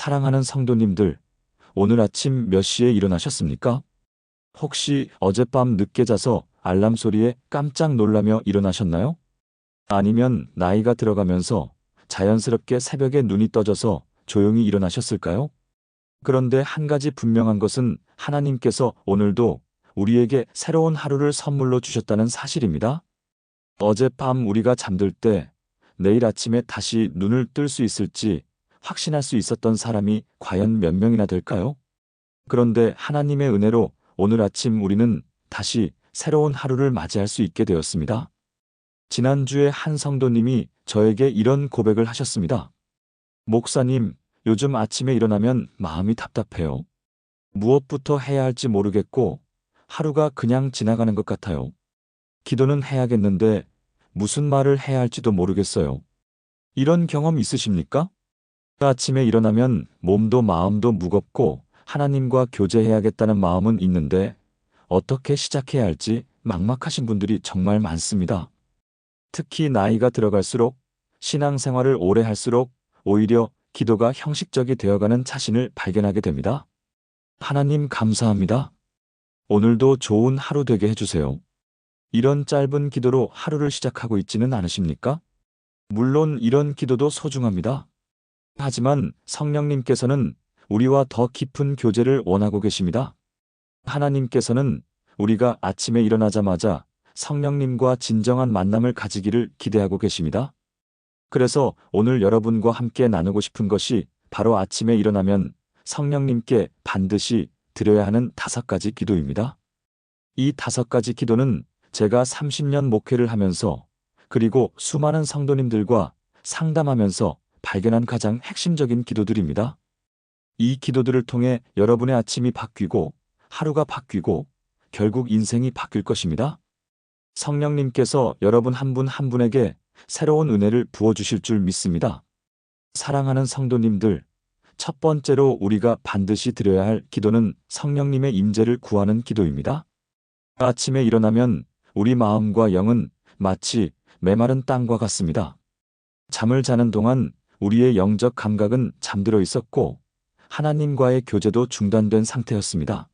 사랑하는 성도님들, 오늘 아침 몇 시에 일어나셨습니까? 혹시 어젯밤 늦게 자서 알람 소리에 깜짝 놀라며 일어나셨나요? 아니면 나이가 들어가면서 자연스럽게 새벽에 눈이 떠져서 조용히 일어나셨을까요? 그런데 한 가지 분명한 것은 하나님께서 오늘도 우리에게 새로운 하루를 선물로 주셨다는 사실입니다. 어젯밤 우리가 잠들 때 내일 아침에 다시 눈을 뜰 수 있을지 확신할 수 있었던 사람이 과연 몇 명이나 될까요? 그런데 하나님의 은혜로 오늘 아침 우리는 다시 새로운 하루를 맞이할 수 있게 되었습니다. 지난주에 한 성도님이 저에게 이런 고백을 하셨습니다. 목사님, 요즘 아침에 일어나면 마음이 답답해요. 무엇부터 해야 할지 모르겠고 하루가 그냥 지나가는 것 같아요. 기도는 해야겠는데 무슨 말을 해야 할지도 모르겠어요. 이런 경험 있으십니까? 아침에 일어나면 몸도 마음도 무겁고 하나님과 교제해야겠다는 마음은 있는데 어떻게 시작해야 할지 막막하신 분들이 정말 많습니다. 특히 나이가 들어갈수록 신앙생활을 오래 할수록 오히려 기도가 형식적이 되어가는 자신을 발견하게 됩니다. 하나님 감사합니다. 오늘도 좋은 하루 되게 해주세요. 이런 짧은 기도로 하루를 시작하고 있지는 않으십니까? 물론 이런 기도도 소중합니다. 하지만 성령님께서는 우리와 더 깊은 교제를 원하고 계십니다. 하나님께서는 우리가 아침에 일어나자마자 성령님과 진정한 만남을 가지기를 기대하고 계십니다. 그래서 오늘 여러분과 함께 나누고 싶은 것이 바로 아침에 일어나면 성령님께 반드시 드려야 하는 5가지 기도입니다. 이 5가지 기도는 제가 30년 목회를 하면서 그리고 수많은 성도님들과 상담하면서 발견한 가장 핵심적인 기도들입니다. 이 기도들을 통해 여러분의 아침이 바뀌고 하루가 바뀌고 결국 인생이 바뀔 것입니다. 성령님께서 여러분 한 분 한 분에게 새로운 은혜를 부어주실 줄 믿습니다. 사랑하는 성도님들, 첫 번째로 우리가 반드시 드려야 할 기도는 성령님의 임재를 구하는 기도입니다. 아침에 일어나면 우리 마음과 영은 마치 메마른 땅과 같습니다. 잠을 자는 동안 우리의 영적 감각은 잠들어 있었고 하나님과의 교제도 중단된 상태였습니다.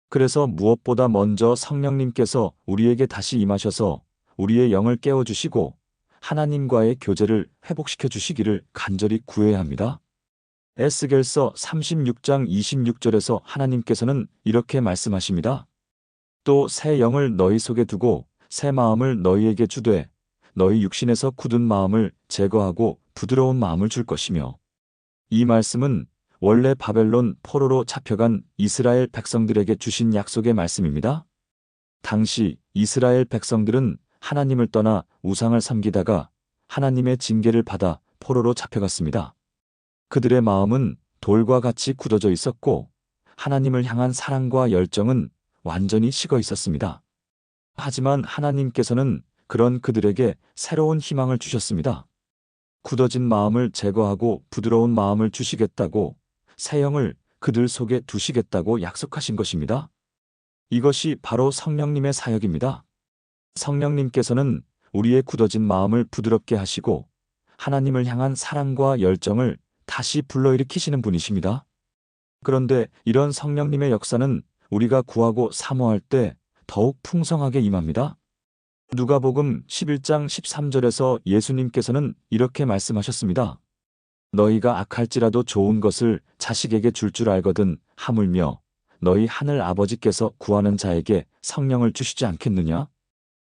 그래서 무엇보다 먼저 성령님께서 우리에게 다시 임하셔서 우리의 영을 깨워주시고 하나님과의 교제를 회복시켜 주시기를 간절히 구해야 합니다. 에스겔서 36장 26절에서 하나님께서는 이렇게 말씀하십니다. 또 새 영을 너희 속에 두고 새 마음을 너희에게 주되 너희 육신에서 굳은 마음을 제거하고 부드러운 마음을 줄 것이며. 이 말씀은 원래 바벨론 포로로 잡혀간 이스라엘 백성들에게 주신 약속의 말씀입니다. 당시 이스라엘 백성들은 하나님을 떠나 우상을 섬기다가 하나님의 징계를 받아 포로로 잡혀갔습니다. 그들의 마음은 돌과 같이 굳어져 있었고 하나님을 향한 사랑과 열정은 완전히 식어 있었습니다. 하지만 하나님께서는 그런 그들에게 새로운 희망을 주셨습니다. 굳어진 마음을 제거하고 부드러운 마음을 주시겠다고 새 영을 그들 속에 두시겠다고 약속하신 것입니다. 이것이 바로 성령님의 사역입니다. 성령님께서는 우리의 굳어진 마음을 부드럽게 하시고 하나님을 향한 사랑과 열정을 다시 불러일으키시는 분이십니다. 그런데 이런 성령님의 역사는 우리가 구하고 사모할 때 더욱 풍성하게 임합니다. 누가복음 11장 13절에서 예수님께서는 이렇게 말씀하셨습니다. 너희가 악할지라도 좋은 것을 자식에게 줄 줄 알거든 하물며 너희 하늘 아버지께서 구하는 자에게 성령을 주시지 않겠느냐?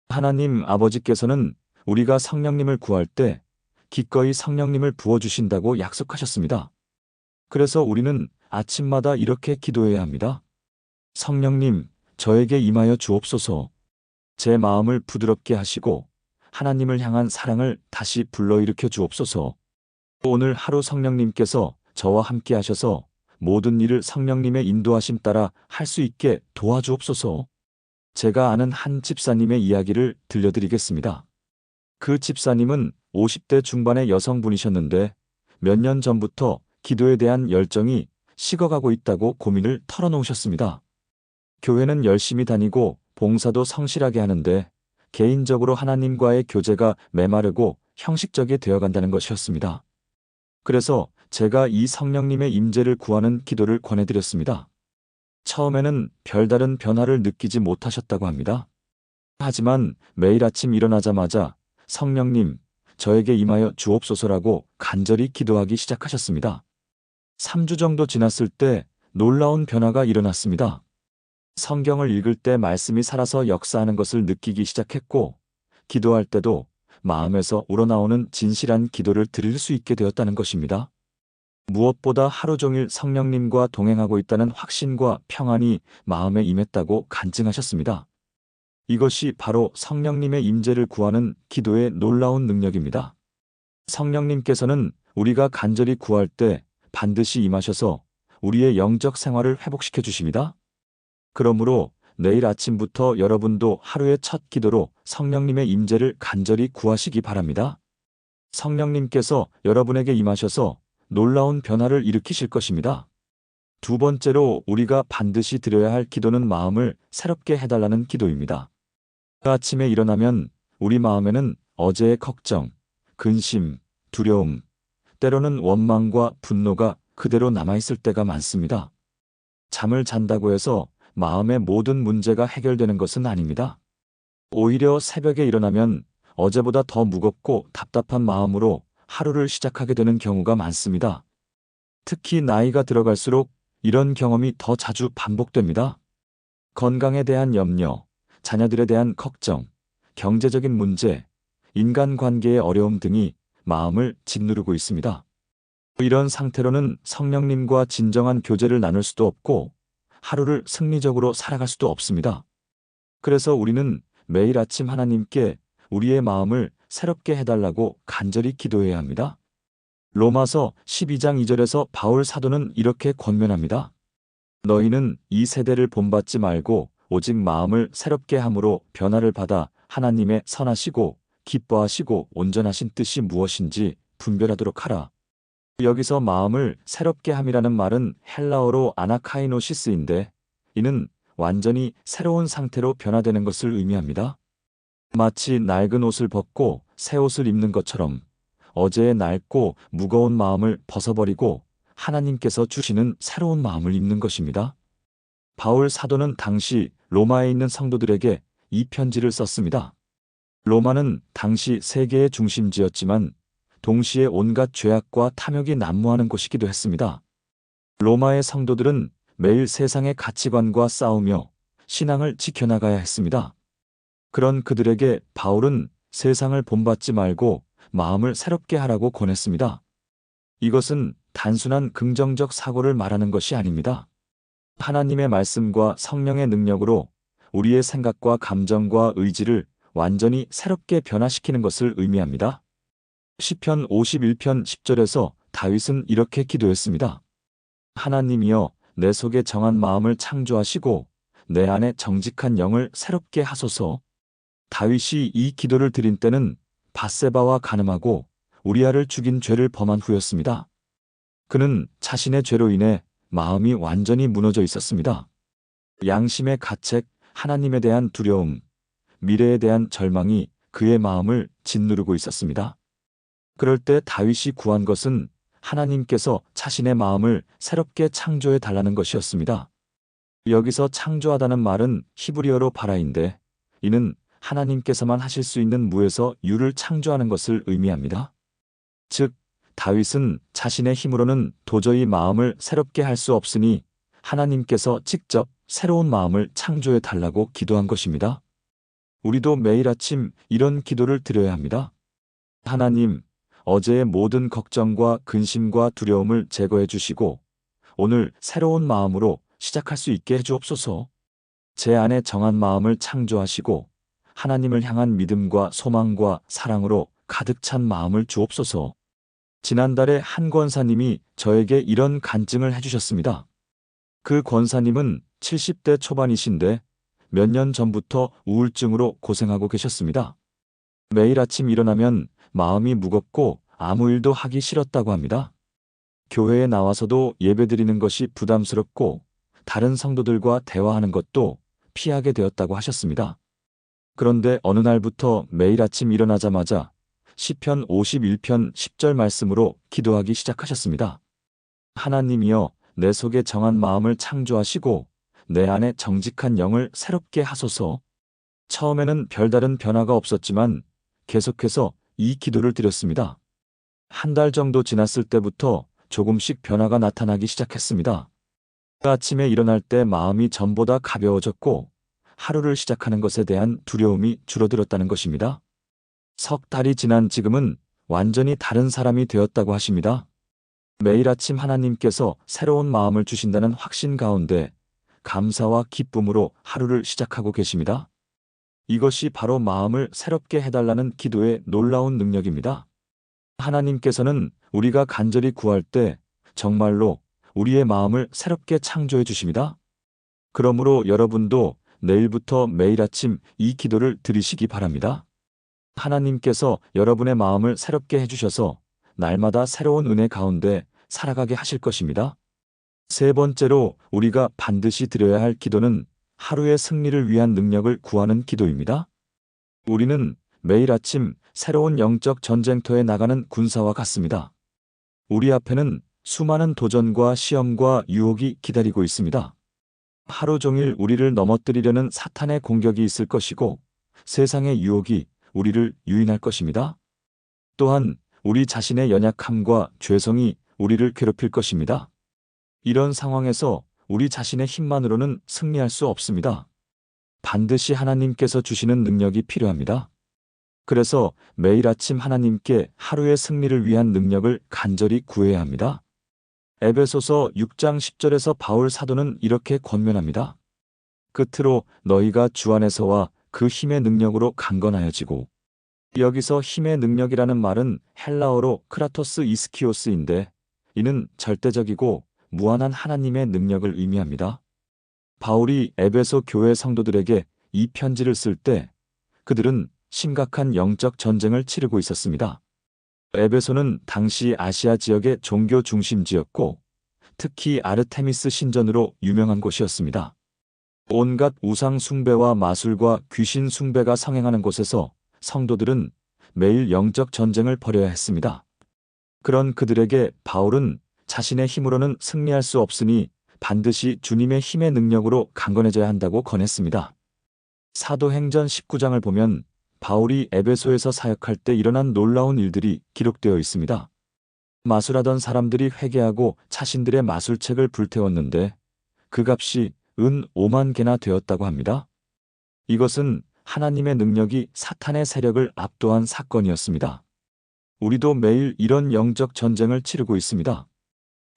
하나님 아버지께서는 우리가 성령님을 구할 때 기꺼이 성령님을 부어주신다고 약속하셨습니다. 그래서 우리는 아침마다 이렇게 기도해야 합니다. 성령님, 저에게 임하여 주옵소서. 제 마음을 부드럽게 하시고 하나님을 향한 사랑을 다시 불러일으켜 주옵소서. 오늘 하루 성령님께서 저와 함께 하셔서 모든 일을 성령님의 인도하심 따라 할 수 있게 도와주옵소서. 제가 아는 한 집사님의 이야기를 들려드리겠습니다. 그 집사님은 50대 중반의 여성분이셨는데 몇 년 전부터 기도에 대한 열정이 식어가고 있다고 고민을 털어놓으셨습니다. 교회는 열심히 다니고 봉사도 성실하게 하는데 개인적으로 하나님과의 교제가 메마르고 형식적이 되어간다는 것이었습니다. 그래서 제가 이 성령님의 임재를 구하는 기도를 권해드렸습니다. 처음에는 별다른 변화를 느끼지 못하셨다고 합니다. 하지만 매일 아침 일어나자마자 성령님, 저에게 임하여 주옵소서라고 간절히 기도하기 시작하셨습니다. 3주 정도 지났을 때 놀라운 변화가 일어났습니다. 성경을 읽을 때 말씀이 살아서 역사하는 것을 느끼기 시작했고, 기도할 때도 마음에서 우러나오는 진실한 기도를 드릴 수 있게 되었다는 것입니다. 무엇보다 하루 종일 성령님과 동행하고 있다는 확신과 평안이 마음에 임했다고 간증하셨습니다. 이것이 바로 성령님의 임재를 구하는 기도의 놀라운 능력입니다. 성령님께서는 우리가 간절히 구할 때 반드시 임하셔서 우리의 영적 생활을 회복시켜 주십니다. 그러므로 내일 아침부터 여러분도 하루의 첫 기도로 성령님의 임재를 간절히 구하시기 바랍니다. 성령님께서 여러분에게 임하셔서 놀라운 변화를 일으키실 것입니다. 두 번째로 우리가 반드시 드려야 할 기도는 마음을 새롭게 해달라는 기도입니다. 아침에 일어나면 우리 마음에는 어제의 걱정, 근심, 두려움, 때로는 원망과 분노가 그대로 남아있을 때가 많습니다. 잠을 잔다고 해서 마음의 모든 문제가 해결되는 것은 아닙니다. 오히려 새벽에 일어나면 어제보다 더 무겁고 답답한 마음으로 하루를 시작하게 되는 경우가 많습니다. 특히 나이가 들어갈수록 이런 경험이 더 자주 반복됩니다. 건강에 대한 염려, 자녀들에 대한 걱정, 경제적인 문제, 인간관계의 어려움 등이 마음을 짓누르고 있습니다. 이런 상태로는 성령님과 진정한 교제를 나눌 수도 없고 하루를 승리적으로 살아갈 수도 없습니다. 그래서 우리는 매일 아침 하나님께 우리의 마음을 새롭게 해달라고 간절히 기도해야 합니다. 로마서 12장 2절에서 바울 사도는 이렇게 권면합니다. 너희는 이 세대를 본받지 말고 오직 마음을 새롭게 함으로 변화를 받아 하나님의 선하시고 기뻐하시고 온전하신 뜻이 무엇인지 분별하도록 하라. 여기서 마음을 새롭게 함이라는 말은 헬라어로 아나카이노시스인데 이는 완전히 새로운 상태로 변화되는 것을 의미합니다. 마치 낡은 옷을 벗고 새 옷을 입는 것처럼 어제의 낡고 무거운 마음을 벗어버리고 하나님께서 주시는 새로운 마음을 입는 것입니다. 바울 사도는 당시 로마에 있는 성도들에게 이 편지를 썼습니다. 로마는 당시 세계의 중심지였지만 동시에 온갖 죄악과 탐욕이 난무하는 곳이기도 했습니다. 로마의 성도들은 매일 세상의 가치관과 싸우며 신앙을 지켜나가야 했습니다. 그런 그들에게 바울은 세상을 본받지 말고 마음을 새롭게 하라고 권했습니다. 이것은 단순한 긍정적 사고를 말하는 것이 아닙니다. 하나님의 말씀과 성령의 능력으로 우리의 생각과 감정과 의지를 완전히 새롭게 변화시키는 것을 의미합니다. 시편 51편 10절에서 다윗은 이렇게 기도했습니다. 하나님이여 내 속에 정한 마음을 창조하시고 내 안에 정직한 영을 새롭게 하소서. 다윗이 이 기도를 드린 때는 밧세바와 간음하고 우리아를 죽인 죄를 범한 후였습니다. 그는 자신의 죄로 인해 마음이 완전히 무너져 있었습니다. 양심의 가책, 하나님에 대한 두려움, 미래에 대한 절망이 그의 마음을 짓누르고 있었습니다. 그럴 때 다윗이 구한 것은 하나님께서 자신의 마음을 새롭게 창조해 달라는 것이었습니다. 여기서 창조하다는 말은 히브리어로 바라인데 이는 하나님께서만 하실 수 있는 무에서 유를 창조하는 것을 의미합니다. 즉, 다윗은 자신의 힘으로는 도저히 마음을 새롭게 할 수 없으니 하나님께서 직접 새로운 마음을 창조해 달라고 기도한 것입니다. 우리도 매일 아침 이런 기도를 드려야 합니다. 하나님, 어제의 모든 걱정과 근심과 두려움을 제거해 주시고 오늘 새로운 마음으로 시작할 수 있게 해주옵소서. 제 안에 정한 마음을 창조하시고 하나님을 향한 믿음과 소망과 사랑으로 가득 찬 마음을 주옵소서. 지난달에 한 권사님이 저에게 이런 간증을 해주셨습니다. 그 권사님은 70대 초반이신데 몇 년 전부터 우울증으로 고생하고 계셨습니다. 매일 아침 일어나면 마음이 무겁고 아무 일도 하기 싫었다고 합니다. 교회에 나와서도 예배드리는 것이 부담스럽고 다른 성도들과 대화하는 것도 피하게 되었다고 하셨습니다. 그런데 어느 날부터 매일 아침 일어나자마자 시편 51편 10절 말씀으로 기도하기 시작하셨습니다. 하나님이여, 내 속에 정한 마음을 창조하시고 내 안에 정직한 영을 새롭게 하소서. 처음에는 별다른 변화가 없었지만 계속해서 이 기도를 드렸습니다. 한 달 정도 지났을 때부터 조금씩 변화가 나타나기 시작했습니다. 아침에 일어날 때 마음이 전보다 가벼워졌고 하루를 시작하는 것에 대한 두려움이 줄어들었다는 것입니다. 석 달이 지난 지금은 완전히 다른 사람이 되었다고 하십니다. 매일 아침 하나님께서 새로운 마음을 주신다는 확신 가운데 감사와 기쁨으로 하루를 시작하고 계십니다. 이것이 바로 마음을 새롭게 해달라는 기도의 놀라운 능력입니다. 하나님께서는 우리가 간절히 구할 때 정말로 우리의 마음을 새롭게 창조해 주십니다. 그러므로 여러분도 내일부터 매일 아침 이 기도를 드리시기 바랍니다. 하나님께서 여러분의 마음을 새롭게 해주셔서 날마다 새로운 은혜 가운데 살아가게 하실 것입니다. 세 번째로 우리가 반드시 드려야 할 기도는 하루의 승리를 위한 능력을 구하는 기도입니다. 우리는 매일 아침 새로운 영적 전쟁터에 나가는 군사와 같습니다. 우리 앞에는 수많은 도전과 시험과 유혹이 기다리고 있습니다. 하루 종일 우리를 넘어뜨리려는 사탄의 공격이 있을 것이고 세상의 유혹이 우리를 유인할 것입니다. 또한 우리 자신의 연약함과 죄성이 우리를 괴롭힐 것입니다. 이런 상황에서 우리 자신의 힘만으로는 승리할 수 없습니다. 반드시 하나님께서 주시는 능력이 필요합니다. 그래서 매일 아침 하나님께 하루의 승리를 위한 능력을 간절히 구해야 합니다. 에베소서 6장 10절에서 바울 사도는 이렇게 권면합니다. 끝으로 너희가 주 안에서와 그 힘의 능력으로 강건하여지고. 여기서 힘의 능력이라는 말은 헬라어로 크라토스 이스키오스인데 이는 절대적이고 무한한 하나님의 능력을 의미합니다. 바울이 에베소 교회 성도들에게 이 편지를 쓸 때 그들은 심각한 영적 전쟁을 치르고 있었습니다. 에베소는 당시 아시아 지역의 종교 중심지였고 특히 아르테미스 신전으로 유명한 곳이었습니다. 온갖 우상 숭배와 마술과 귀신 숭배가 성행하는 곳에서 성도들은 매일 영적 전쟁을 벌여야 했습니다. 그런 그들에게 바울은 자신의 힘으로는 승리할 수 없으니 반드시 주님의 힘의 능력으로 강건해져야 한다고 권했습니다. 사도행전 19장을 보면 바울이 에베소에서 사역할 때 일어난 놀라운 일들이 기록되어 있습니다. 마술하던 사람들이 회개하고 자신들의 마술책을 불태웠는데 그 값이 은 5만 개나 되었다고 합니다. 이것은 하나님의 능력이 사탄의 세력을 압도한 사건이었습니다. 우리도 매일 이런 영적 전쟁을 치르고 있습니다.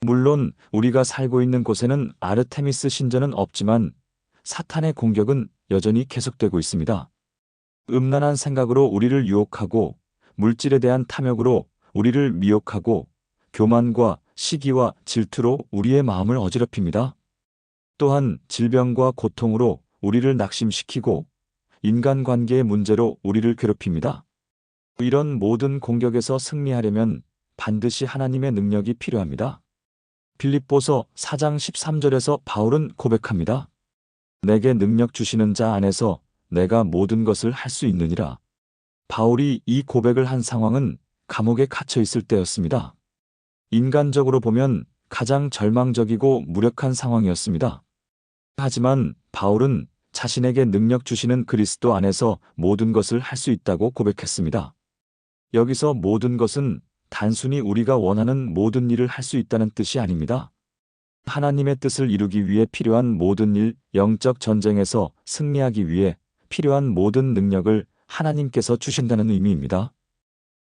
물론 우리가 살고 있는 곳에는 아르테미스 신전은 없지만 사탄의 공격은 여전히 계속되고 있습니다. 음란한 생각으로 우리를 유혹하고 물질에 대한 탐욕으로 우리를 미혹하고 교만과 시기와 질투로 우리의 마음을 어지럽힙니다. 또한 질병과 고통으로 우리를 낙심시키고 인간관계의 문제로 우리를 괴롭힙니다. 이런 모든 공격에서 승리하려면 반드시 하나님의 능력이 필요합니다. 빌립보서 4장 13절에서 바울은 고백합니다. 내게 능력 주시는 자 안에서 내가 모든 것을 할 수 있느니라. 바울이 이 고백을 한 상황은 감옥에 갇혀 있을 때였습니다. 인간적으로 보면 가장 절망적이고 무력한 상황이었습니다. 하지만 바울은 자신에게 능력 주시는 그리스도 안에서 모든 것을 할 수 있다고 고백했습니다. 여기서 모든 것은 단순히 우리가 원하는 모든 일을 할 수 있다는 뜻이 아닙니다. 하나님의 뜻을 이루기 위해 필요한 모든 일, 영적 전쟁에서 승리하기 위해 필요한 모든 능력을 하나님께서 주신다는 의미입니다.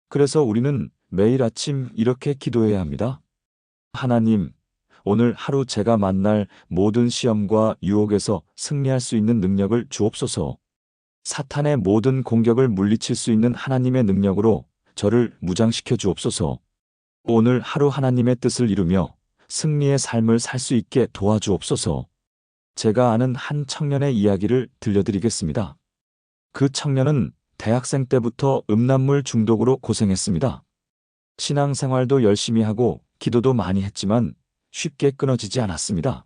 그래서 우리는 매일 아침 이렇게 기도해야 합니다. 하나님, 오늘 하루 제가 만날 모든 시험과 유혹에서 승리할 수 있는 능력을 주옵소서. 사탄의 모든 공격을 물리칠 수 있는 하나님의 능력으로 저를 무장시켜 주옵소서. 오늘 하루 하나님의 뜻을 이루며 승리의 삶을 살 수 있게 도와주옵소서. 제가 아는 한 청년의 이야기를 들려드리겠습니다. 그 청년은 대학생 때부터 음란물 중독으로 고생했습니다. 신앙생활도 열심히 하고 기도도 많이 했지만 쉽게 끊어지지 않았습니다.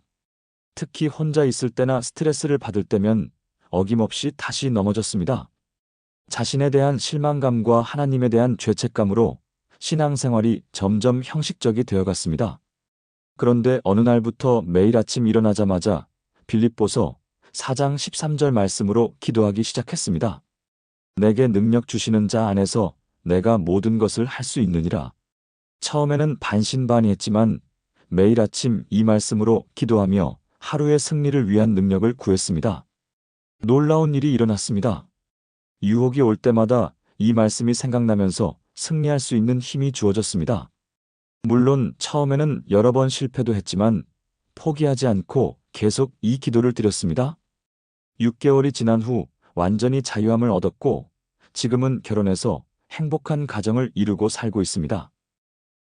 특히 혼자 있을 때나 스트레스를 받을 때면 어김없이 다시 넘어졌습니다. 자신에 대한 실망감과 하나님에 대한 죄책감으로 신앙생활이 점점 형식적이 되어갔습니다. 그런데 어느 날부터 매일 아침 일어나자마자 빌립보서 4장 13절 말씀으로 기도하기 시작했습니다. 내게 능력 주시는 자 안에서 내가 모든 것을 할 수 있느니라. 처음에는 반신반의했지만 매일 아침 이 말씀으로 기도하며 하루의 승리를 위한 능력을 구했습니다. 놀라운 일이 일어났습니다. 유혹이 올 때마다 이 말씀이 생각나면서 승리할 수 있는 힘이 주어졌습니다. 물론 처음에는 여러 번 실패도 했지만 포기하지 않고 계속 이 기도를 드렸습니다. 6개월이 지난 후 완전히 자유함을 얻었고 지금은 결혼해서 행복한 가정을 이루고 살고 있습니다.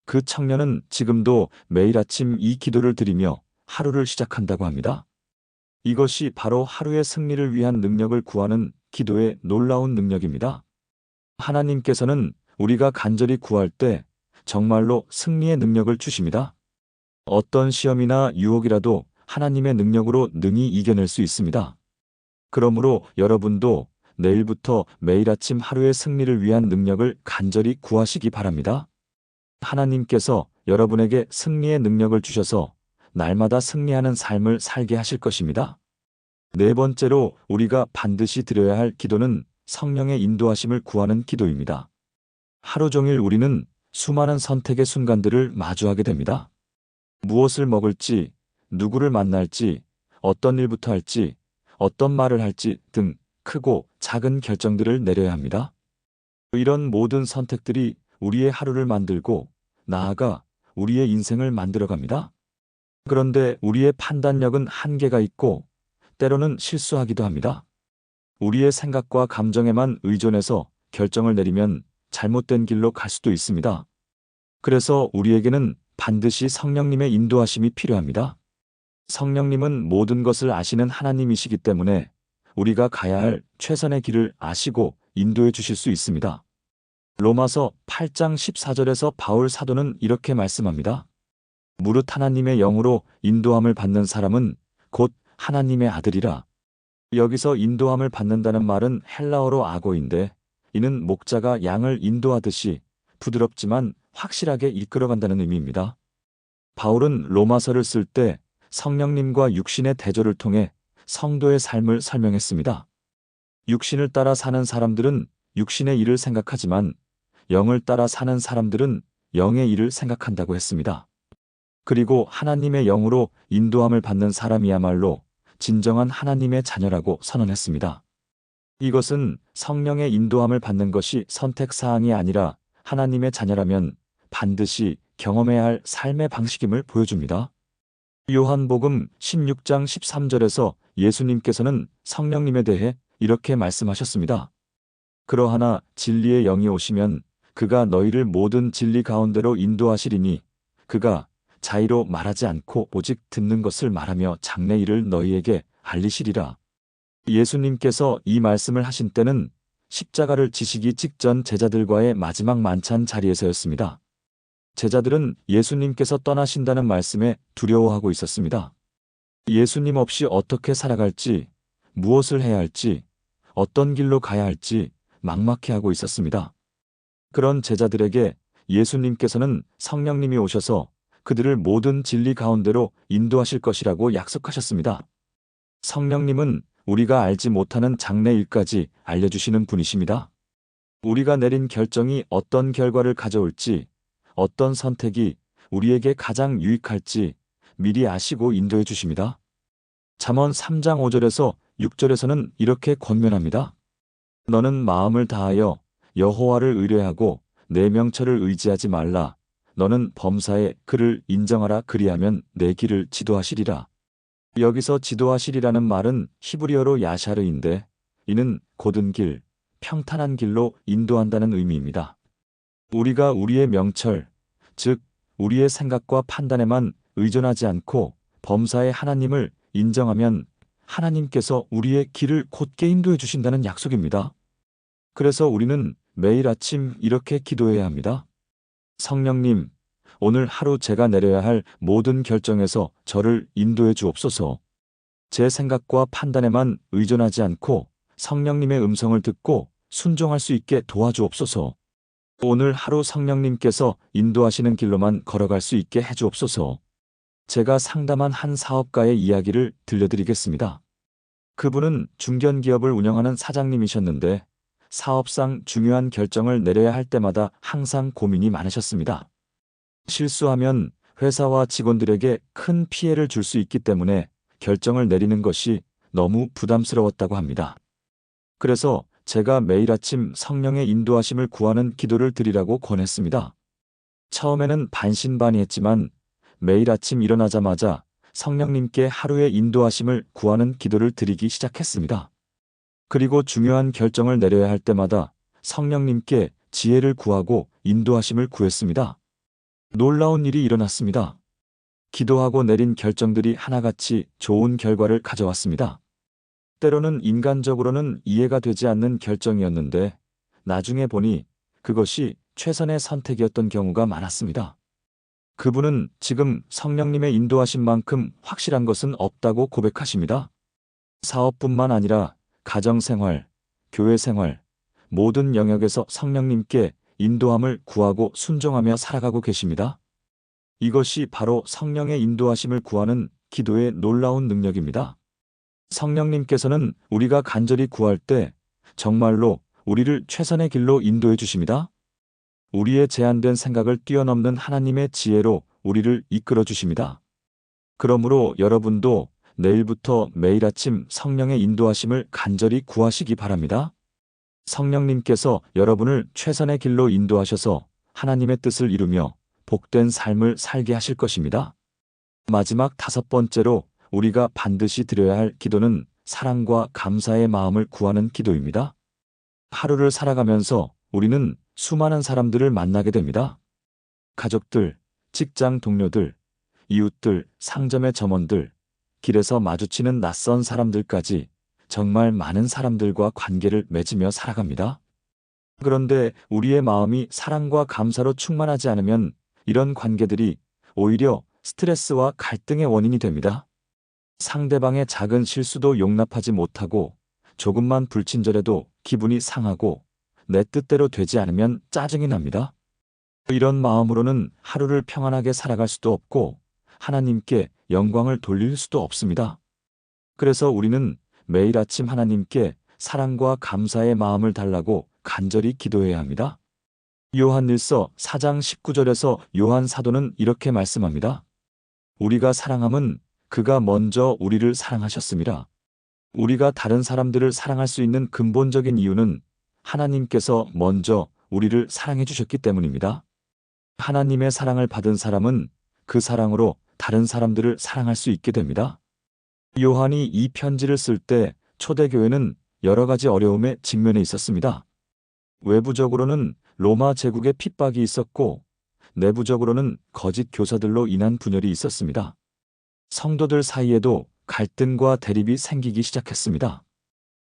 그 청년은 지금도 매일 아침 이 기도를 드리며 하루를 시작한다고 합니다. 이것이 바로 하루의 승리를 위한 능력을 구하는 기도의 놀라운 능력입니다. 하나님께서는 우리가 간절히 구할 때 정말로 승리의 능력을 주십니다. 어떤 시험이나 유혹이라도 하나님의 능력으로 능히 이겨낼 수 있습니다. 그러므로 여러분도 내일부터 매일 아침 하루의 승리를 위한 능력을 간절히 구하시기 바랍니다. 하나님께서 여러분에게 승리의 능력을 주셔서 날마다 승리하는 삶을 살게 하실 것입니다. 네 번째로 우리가 반드시 드려야 할 기도는 성령의 인도하심을 구하는 기도입니다. 하루 종일 우리는 수많은 선택의 순간들을 마주하게 됩니다. 무엇을 먹을지, 누구를 만날지, 어떤 일부터 할지, 어떤 말을 할지 등 크고 작은 결정들을 내려야 합니다. 이런 모든 선택들이 우리의 하루를 만들고 나아가 우리의 인생을 만들어갑니다. 그런데 우리의 판단력은 한계가 있고 때로는 실수하기도 합니다. 우리의 생각과 감정에만 의존해서 결정을 내리면 잘못된 길로 갈 수도 있습니다. 그래서 우리에게는 반드시 성령님의 인도하심이 필요합니다. 성령님은 모든 것을 아시는 하나님이시기 때문에 우리가 가야 할 최선의 길을 아시고 인도해 주실 수 있습니다. 로마서 8장 14절에서 바울 사도는 이렇게 말씀합니다. 무릇 하나님의 영으로 인도함을 받는 사람은 곧 하나님의 아들이라. 여기서 인도함을 받는다는 말은 헬라어로 아고인데 이는 목자가 양을 인도하듯이 부드럽지만 확실하게 이끌어간다는 의미입니다. 바울은 로마서를 쓸 때 성령님과 육신의 대조를 통해 성도의 삶을 설명했습니다. 육신을 따라 사는 사람들은 육신의 일을 생각하지만 영을 따라 사는 사람들은 영의 일을 생각한다고 했습니다. 그리고 하나님의 영으로 인도함을 받는 사람이야말로 진정한 하나님의 자녀라고 선언했습니다. 이것은 성령의 인도함을 받는 것이 선택사항이 아니라 하나님의 자녀라면 반드시 경험해야 할 삶의 방식임을 보여줍니다. 요한복음 16장 13절에서 예수님께서는 성령님에 대해 이렇게 말씀하셨습니다. 그러하나 진리의 영이 오시면 그가 너희를 모든 진리 가운데로 인도하시리니 그가 자의로 말하지 않고 오직 듣는 것을 말하며 장래일을 너희에게 알리시리라. 예수님께서 이 말씀을 하신 때는 십자가를 지시기 직전 제자들과의 마지막 만찬 자리에서였습니다. 제자들은 예수님께서 떠나신다는 말씀에 두려워하고 있었습니다. 예수님 없이 어떻게 살아갈지, 무엇을 해야 할지, 어떤 길로 가야 할지 막막해하고 있었습니다. 그런 제자들에게 예수님께서는 성령님이 오셔서 그들을 모든 진리 가운데로 인도하실 것이라고 약속하셨습니다. 성령님은 우리가 알지 못하는 장래일까지 알려주시는 분이십니다. 우리가 내린 결정이 어떤 결과를 가져올지, 어떤 선택이 우리에게 가장 유익할지 미리 아시고 인도해 주십니다. 잠언 3장 5절에서 6절에서는 이렇게 권면합니다. 너는 마음을 다하여 여호와를 의뢰하고 내 명철을 의지하지 말라. 너는 범사에 그를 인정하라. 그리하면 내 길을 지도하시리라. 여기서 지도하시리라는 말은 히브리어로 야샤르인데 이는 곧은 길, 평탄한 길로 인도한다는 의미입니다. 우리가 우리의 명철, 즉 우리의 생각과 판단에만 의존하지 않고 범사의 하나님을 인정하면 하나님께서 우리의 길을 곧게 인도해 주신다는 약속입니다. 그래서 우리는 매일 아침 이렇게 기도해야 합니다. 성령님, 오늘 하루 제가 내려야 할 모든 결정에서 저를 인도해 주옵소서. 제 생각과 판단에만 의존하지 않고 성령님의 음성을 듣고 순종할 수 있게 도와주옵소서. 오늘 하루 성령님께서 인도하시는 길로만 걸어갈 수 있게 해주옵소서. 제가 상담한 한 사업가의 이야기를 들려드리겠습니다. 그분은 중견기업을 운영하는 사장님이셨는데 사업상 중요한 결정을 내려야 할 때마다 항상 고민이 많으셨습니다. 실수하면 회사와 직원들에게 큰 피해를 줄 수 있기 때문에 결정을 내리는 것이 너무 부담스러웠다고 합니다. 그래서 제가 매일 아침 성령의 인도하심을 구하는 기도를 드리라고 권했습니다. 처음에는 반신반의했지만 매일 아침 일어나자마자 성령님께 하루의 인도하심을 구하는 기도를 드리기 시작했습니다. 그리고 중요한 결정을 내려야 할 때마다 성령님께 지혜를 구하고 인도하심을 구했습니다. 놀라운 일이 일어났습니다. 기도하고 내린 결정들이 하나같이 좋은 결과를 가져왔습니다. 때로는 인간적으로는 이해가 되지 않는 결정이었는데 나중에 보니 그것이 최선의 선택이었던 경우가 많았습니다. 그분은 지금 성령님의 인도하신 만큼 확실한 것은 없다고 고백하십니다. 사업뿐만 아니라 가정생활, 교회생활, 모든 영역에서 성령님께 인도함을 구하고 순종하며 살아가고 계십니다. 이것이 바로 성령의 인도하심을 구하는 기도의 놀라운 능력입니다. 성령님께서는 우리가 간절히 구할 때 정말로 우리를 최선의 길로 인도해 주십니다. 우리의 제한된 생각을 뛰어넘는 하나님의 지혜로 우리를 이끌어 주십니다. 그러므로 여러분도 내일부터 매일 아침 성령의 인도하심을 간절히 구하시기 바랍니다. 성령님께서 여러분을 최선의 길로 인도하셔서 하나님의 뜻을 이루며 복된 삶을 살게 하실 것입니다. 마지막 5번째로 우리가 반드시 드려야 할 기도는 사랑과 감사의 마음을 구하는 기도입니다. 하루를 살아가면서 우리는 수많은 사람들을 만나게 됩니다. 가족들, 직장 동료들, 이웃들, 상점의 점원들, 길에서 마주치는 낯선 사람들까지 정말 많은 사람들과 관계를 맺으며 살아갑니다. 그런데 우리의 마음이 사랑과 감사로 충만하지 않으면 이런 관계들이 오히려 스트레스와 갈등의 원인이 됩니다. 상대방의 작은 실수도 용납하지 못하고 조금만 불친절해도 기분이 상하고 내 뜻대로 되지 않으면 짜증이 납니다. 이런 마음으로는 하루를 평안하게 살아갈 수도 없고 하나님께 영광을 돌릴 수도 없습니다. 그래서 우리는 매일 아침 하나님께 사랑과 감사의 마음을 달라고 간절히 기도해야 합니다. 요한일서 4장 19절에서 요한 사도는 이렇게 말씀합니다. 우리가 사랑함은 그가 먼저 우리를 사랑하셨습니다. 우리가 다른 사람들을 사랑할 수 있는 근본적인 이유는 하나님께서 먼저 우리를 사랑해 주셨기 때문입니다. 하나님의 사랑을 받은 사람은 그 사랑으로 다른 사람들을 사랑할 수 있게 됩니다. 요한이 이 편지를 쓸 때 초대교회는 여러 가지 어려움에 직면해 있었습니다. 외부적으로는 로마 제국의 핍박이 있었고 내부적으로는 거짓 교사들로 인한 분열이 있었습니다. 성도들 사이에도 갈등과 대립이 생기기 시작했습니다.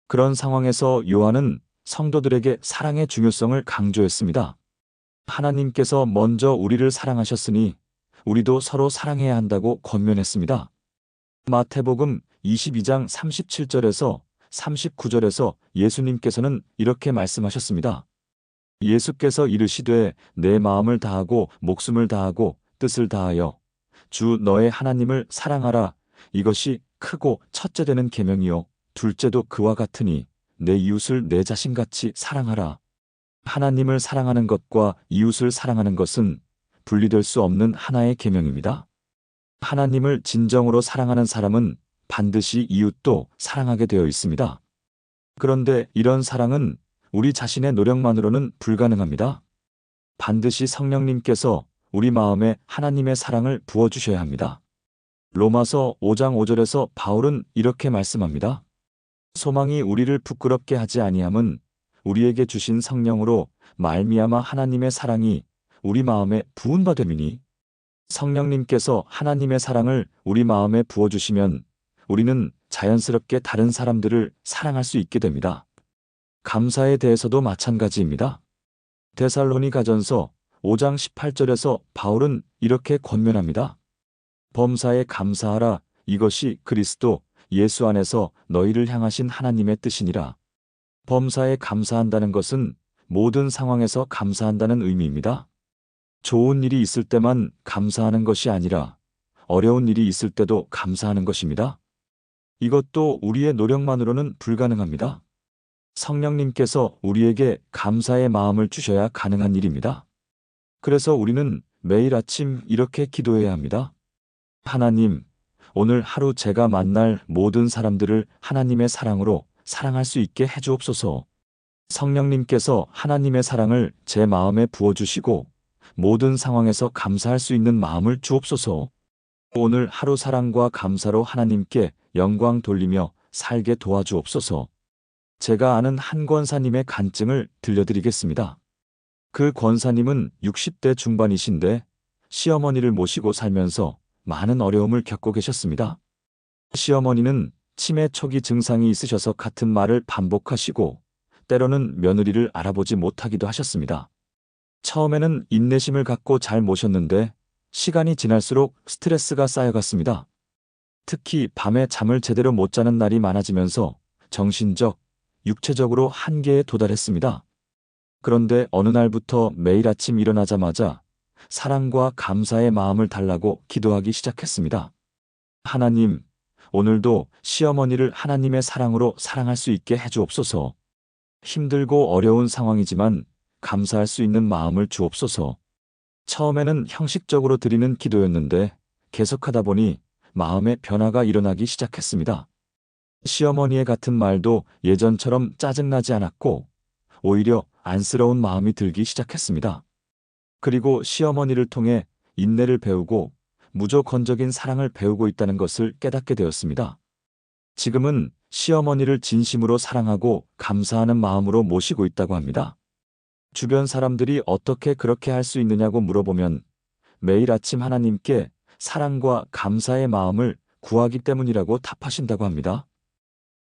그런 상황에서 요한은 성도들에게 사랑의 중요성을 강조했습니다. 하나님께서 먼저 우리를 사랑하셨으니 우리도 서로 사랑해야 한다고 권면했습니다. 마태복음 22장 37절에서 39절에서 예수님께서는 이렇게 말씀하셨습니다. 예수께서 이르시되 내 마음을 다하고 목숨을 다하고 뜻을 다하여 주 너의 하나님을 사랑하라. 이것이 크고 첫째 되는 계명이요 둘째도 그와 같으니 내 이웃을 내 자신같이 사랑하라. 하나님을 사랑하는 것과 이웃을 사랑하는 것은 분리될 수 없는 하나의 계명입니다. 하나님을 진정으로 사랑하는 사람은 반드시 이웃도 사랑하게 되어 있습니다. 그런데 이런 사랑은 우리 자신의 노력만으로는 불가능합니다. 반드시 성령님께서 우리 마음에 하나님의 사랑을 부어주셔야 합니다. 로마서 5장 5절에서 바울은 이렇게 말씀합니다. 소망이 우리를 부끄럽게 하지 아니함은 우리에게 주신 성령으로 말미암아 하나님의 사랑이 우리 마음에 부은 바 됨이니. 성령님께서 하나님의 사랑을 우리 마음에 부어주시면 우리는 자연스럽게 다른 사람들을 사랑할 수 있게 됩니다. 감사에 대해서도 마찬가지입니다. 데살로니가전서 5장 18절에서 바울은 이렇게 권면합니다. 범사에 감사하라. 이것이 그리스도 예수 안에서 너희를 향하신 하나님의 뜻이니라. 범사에 감사한다는 것은 모든 상황에서 감사한다는 의미입니다. 좋은 일이 있을 때만 감사하는 것이 아니라 어려운 일이 있을 때도 감사하는 것입니다. 이것도 우리의 노력만으로는 불가능합니다. 성령님께서 우리에게 감사의 마음을 주셔야 가능한 일입니다. 그래서 우리는 매일 아침 이렇게 기도해야 합니다. 하나님, 오늘 하루 제가 만날 모든 사람들을 하나님의 사랑으로 사랑할 수 있게 해주옵소서. 성령님께서 하나님의 사랑을 제 마음에 부어주시고 모든 상황에서 감사할 수 있는 마음을 주옵소서. 오늘 하루 사랑과 감사로 하나님께 영광 돌리며 살게 도와주옵소서. 제가 아는 한 권사님의 간증을 들려드리겠습니다. 그 권사님은 60대 중반이신데 시어머니를 모시고 살면서 많은 어려움을 겪고 계셨습니다. 시어머니는 치매 초기 증상이 있으셔서 같은 말을 반복하시고 때로는 며느리를 알아보지 못하기도 하셨습니다. 처음에는 인내심을 갖고 잘 모셨는데 시간이 지날수록 스트레스가 쌓여갔습니다. 특히 밤에 잠을 제대로 못 자는 날이 많아지면서 정신적, 육체적으로 한계에 도달했습니다. 그런데 어느 날부터 매일 아침 일어나자마자 사랑과 감사의 마음을 달라고 기도하기 시작했습니다. 하나님, 오늘도 시어머니를 하나님의 사랑으로 사랑할 수 있게 해주옵소서. 힘들고 어려운 상황이지만 감사할 수 있는 마음을 주옵소서. 처음에는 형식적으로 드리는 기도였는데 계속하다 보니 마음의 변화가 일어나기 시작했습니다. 시어머니의 같은 말도 예전처럼 짜증나지 않았고 오히려 안쓰러운 마음이 들기 시작했습니다. 그리고 시어머니를 통해 인내를 배우고 무조건적인 사랑을 배우고 있다는 것을 깨닫게 되었습니다. 지금은 시어머니를 진심으로 사랑하고 감사하는 마음으로 모시고 있다고 합니다. 주변 사람들이 어떻게 그렇게 할 수 있느냐고 물어보면 매일 아침 하나님께 사랑과 감사의 마음을 구하기 때문이라고 답하신다고 합니다.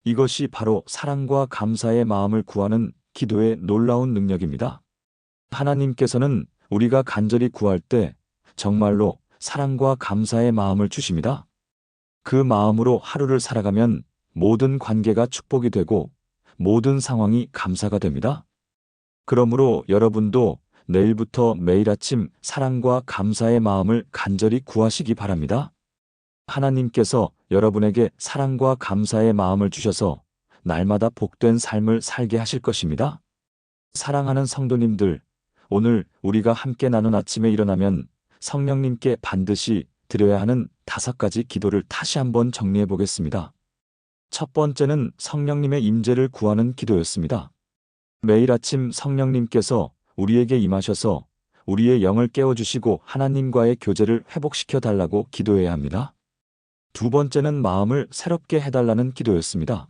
이것이 바로 사랑과 감사의 마음을 구하는 기도의 놀라운 능력입니다. 하나님께서는 우리가 간절히 구할 때 정말로 사랑과 감사의 마음을 주십니다. 그 마음으로 하루를 살아가면 모든 관계가 축복이 되고 모든 상황이 감사가 됩니다. 그러므로 여러분도 내일부터 매일 아침 사랑과 감사의 마음을 간절히 구하시기 바랍니다. 하나님께서 여러분에게 사랑과 감사의 마음을 주셔서 날마다 복된 삶을 살게 하실 것입니다. 사랑하는 성도님들, 오늘 우리가 함께 나눈 아침에 일어나면 성령님께 반드시 드려야 하는 5가지 기도를 다시 한번 정리해 보겠습니다. 첫 번째는 성령님의 임재를 구하는 기도였습니다. 매일 아침 성령님께서 우리에게 임하셔서 우리의 영을 깨워주시고 하나님과의 교제를 회복시켜 달라고 기도해야 합니다. 두 번째는 마음을 새롭게 해달라는 기도였습니다.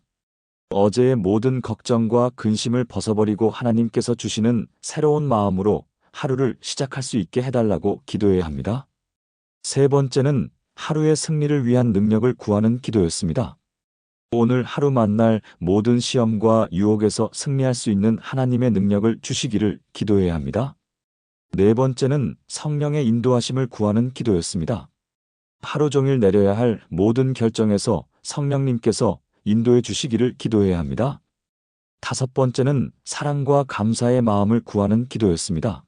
어제의 모든 걱정과 근심을 벗어버리고 하나님께서 주시는 새로운 마음으로 하루를 시작할 수 있게 해달라고 기도해야 합니다. 세 번째는 하루의 승리를 위한 능력을 구하는 기도였습니다. 오늘 하루 만날 모든 시험과 유혹에서 승리할 수 있는 하나님의 능력을 주시기를 기도해야 합니다. 네 번째는 성령의 인도하심을 구하는 기도였습니다. 하루 종일 내려야 할 모든 결정에서 성령님께서 인도해 주시기를 기도해야 합니다. 다섯 번째는 사랑과 감사의 마음을 구하는 기도였습니다.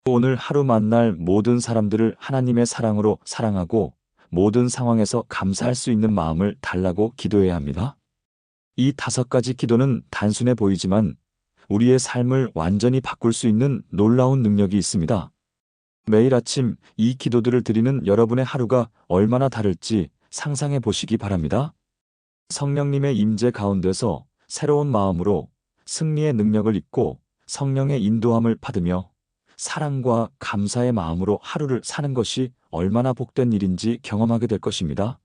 오늘 하루 만날 모든 사람들을 하나님의 사랑으로 사랑하고 모든 상황에서 감사할 수 있는 마음을 달라고 기도해야 합니다. 이 5가지 기도는 단순해 보이지만 우리의 삶을 완전히 바꿀 수 있는 놀라운 능력이 있습니다. 매일 아침 이 기도들을 드리는 여러분의 하루가 얼마나 다를지 상상해 보시기 바랍니다. 성령님의 임재 가운데서 새로운 마음으로 승리의 능력을 잊고 성령의 인도함을 받으며 사랑과 감사의 마음으로 하루를 사는 것이 얼마나 복된 일인지 경험하게 될 것입니다.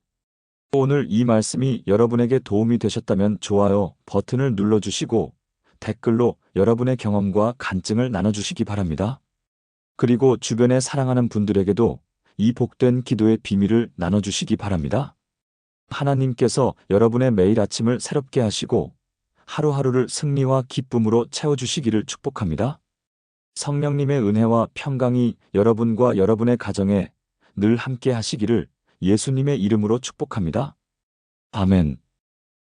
오늘 이 말씀이 여러분에게 도움이 되셨다면 좋아요 버튼을 눌러주시고 댓글로 여러분의 경험과 간증을 나눠주시기 바랍니다. 그리고 주변에 사랑하는 분들에게도 이 복된 기도의 비밀을 나눠주시기 바랍니다. 하나님께서 여러분의 매일 아침을 새롭게 하시고 하루하루를 승리와 기쁨으로 채워주시기를 축복합니다. 성령님의 은혜와 평강이 여러분과 여러분의 가정에 늘 함께 하시기를 예수님의 이름으로 축복합니다. 아멘.